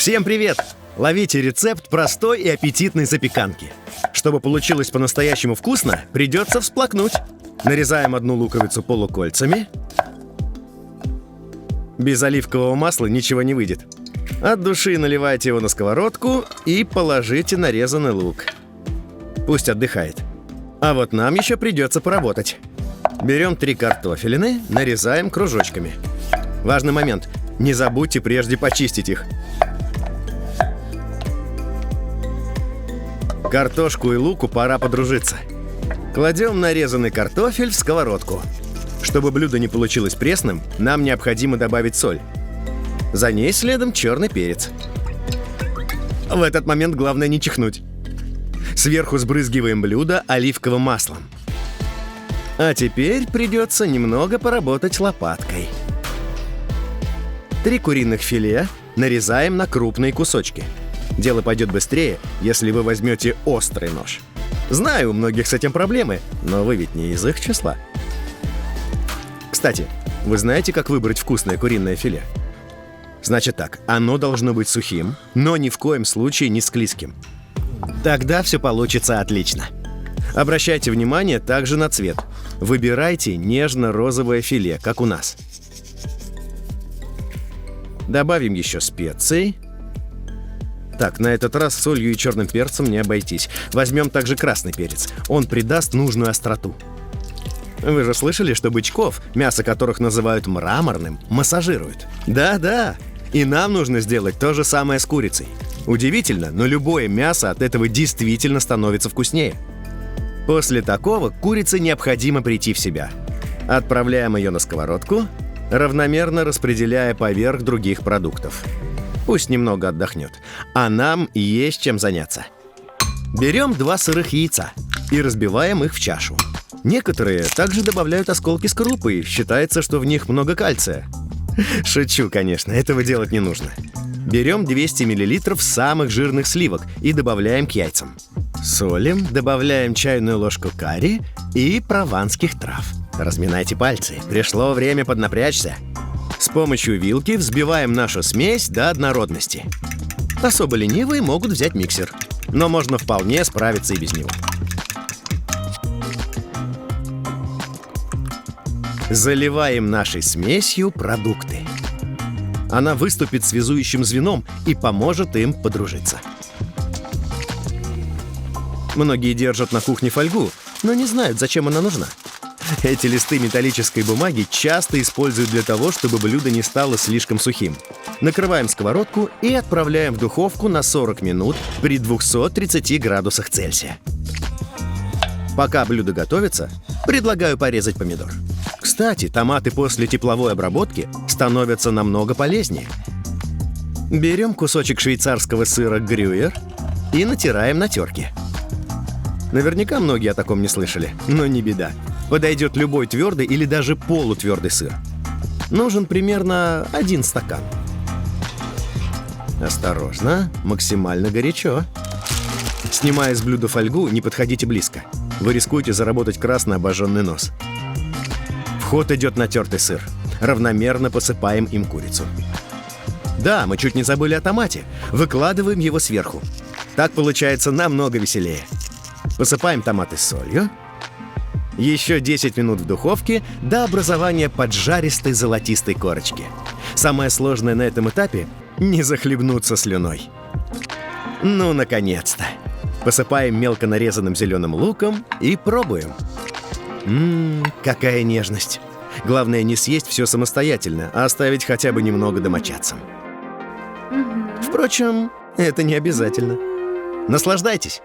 Всем привет! Ловите рецепт простой и аппетитной запеканки. Чтобы получилось по-настоящему вкусно, придется всплакнуть. Нарезаем одну луковицу полукольцами. Без оливкового масла ничего не выйдет. От души наливайте его на сковородку и положите нарезанный лук. Пусть отдыхает. А вот нам еще придется поработать. Берем 3 картофелины, нарезаем кружочками. Важный момент. Не забудьте прежде почистить их. Картошку и луку пора подружиться. Кладем нарезанный картофель в сковородку. Чтобы блюдо не получилось пресным, нам необходимо добавить соль. За ней следом черный перец. В этот момент главное не чихнуть. Сверху сбрызгиваем блюдо оливковым маслом. А теперь придется немного поработать лопаткой. 3 куриных филе нарезаем на крупные кусочки. Дело пойдет быстрее, если вы возьмете острый нож. Знаю, у многих с этим проблемы, но вы ведь не из их числа. Кстати, вы знаете, как выбрать вкусное куриное филе? Значит так, оно должно быть сухим, но ни в коем случае не склизким. Тогда все получится отлично. Обращайте внимание также на цвет. Выбирайте нежно-розовое филе, как у нас. Добавим еще специй. Так, на этот раз солью и черным перцем не обойтись. Возьмем также красный перец. Он придаст нужную остроту. Вы же слышали, что бычков, мясо которых называют мраморным, массажируют? Да-да. И нам нужно сделать то же самое с курицей. Удивительно, но любое мясо от этого действительно становится вкуснее. После такого курице необходимо прийти в себя. Отправляем ее на сковородку, равномерно распределяя поверх других продуктов. Пусть немного отдохнет, а нам есть чем заняться. Берем 2 сырых яйца и разбиваем их в чашу. Некоторые также добавляют осколки скорлупы, считается, что в них много кальция. Шучу, конечно, этого делать не нужно. Берем 200 мл самых жирных сливок и добавляем к яйцам. Солим, добавляем чайную ложку карри и прованских трав. Разминайте пальцы, пришло время поднапрячься. С помощью вилки взбиваем нашу смесь до однородности. Особо ленивые могут взять миксер, но можно вполне справиться и без него. Заливаем нашей смесью продукты. Она выступит связующим звеном и поможет им подружиться. Многие держат на кухне фольгу, но не знают, зачем она нужна. Эти листы металлической бумаги часто используют для того, чтобы блюдо не стало слишком сухим. Накрываем сковородку и отправляем в духовку на 40 минут при 230 градусах Цельсия. Пока блюдо готовится, предлагаю порезать помидор. Кстати, томаты после тепловой обработки становятся намного полезнее. Берем кусочек швейцарского сыра грюйер и натираем на терке. Наверняка многие о таком не слышали, но не беда. Подойдет любой твердый или даже полутвердый сыр. Нужен примерно 1 стакан. Осторожно, максимально горячо. Снимая с блюда фольгу, не подходите близко. Вы рискуете заработать красный обожженный нос. В ход идет натертый сыр. Равномерно посыпаем им курицу. Да, мы чуть не забыли о томате. Выкладываем его сверху. Так получается намного веселее. Посыпаем томаты солью. Еще 10 минут в духовке до образования поджаристой золотистой корочки. Самое сложное на этом этапе – не захлебнуться слюной. Ну, наконец-то! Посыпаем мелко нарезанным зеленым луком и пробуем. Какая нежность! Главное не съесть все самостоятельно, а оставить хотя бы немного домочадцам. Впрочем, это не обязательно. Наслаждайтесь!